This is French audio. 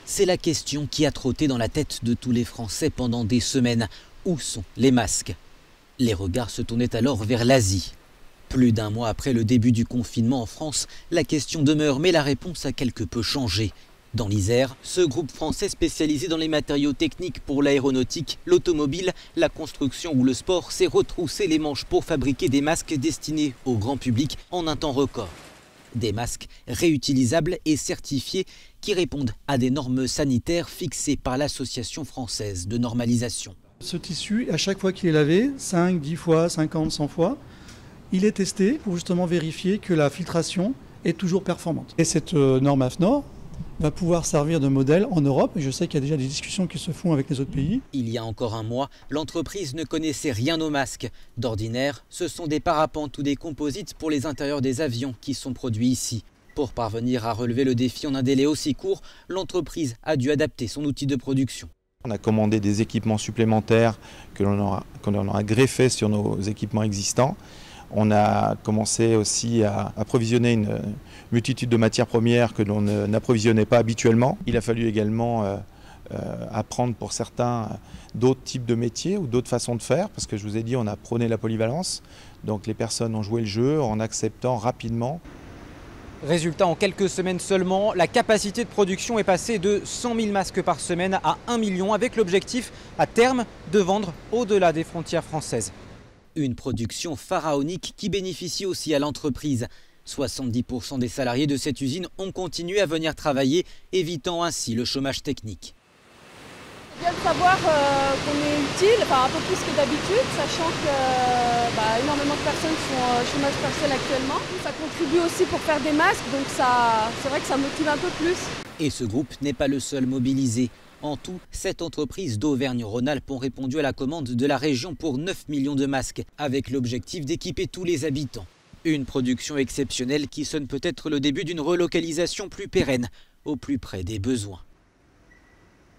C'est la question qui a trotté dans la tête de tous les Français pendant des semaines. Où sont les masques? Les regards se tournaient alors vers l'Asie. Plus d'un mois après le début du confinement en France, la question demeure, mais la réponse a quelque peu changé. Dans l'Isère, ce groupe français spécialisé dans les matériaux techniques pour l'aéronautique, l'automobile, la construction ou le sport s'est retroussé les manches pour fabriquer des masques destinés au grand public en un temps record. Des masques réutilisables et certifiés qui répondent à des normes sanitaires fixées par l'Association française de normalisation. Ce tissu, à chaque fois qu'il est lavé, 5, 10 fois, 50, 100 fois, il est testé pour justement vérifier que la filtration est toujours performante. Et cette norme AFNOR va pouvoir servir de modèle en Europe. Je sais qu'il y a déjà des discussions qui se font avec les autres pays. Il y a encore un mois, l'entreprise ne connaissait rien aux masques. D'ordinaire, ce sont des parapentes ou des composites pour les intérieurs des avions qui sont produits ici. Pour parvenir à relever le défi en un délai aussi court, l'entreprise a dû adapter son outil de production. On a commandé des équipements supplémentaires que l'on aura greffés sur nos équipements existants. On a commencé aussi à approvisionner une multitude de matières premières que l'on n'approvisionnait pas habituellement. Il a fallu également apprendre pour certains d'autres types de métiers ou d'autres façons de faire, parce que je vous ai dit, on a prôné la polyvalence. Donc les personnes ont joué le jeu en acceptant rapidement. Résultat, en quelques semaines seulement, la capacité de production est passée de 100 000 masques par semaine à 1 million, avec l'objectif à terme de vendre au-delà des frontières françaises. Une production pharaonique qui bénéficie aussi à l'entreprise. 70% des salariés de cette usine ont continué à venir travailler, évitant ainsi le chômage technique. C'est bien de savoir qu'on est utile, un peu plus que d'habitude, sachant que énormément de personnes sont au chômage partiel actuellement. Ça contribue aussi pour faire des masques, donc c'est vrai que ça motive un peu plus. Et ce groupe n'est pas le seul mobilisé. En tout, 7 entreprises d'Auvergne-Rhône-Alpes ont répondu à la commande de la région pour 9 millions de masques, avec l'objectif d'équiper tous les habitants. Une production exceptionnelle qui sonne peut-être le début d'une relocalisation plus pérenne, au plus près des besoins.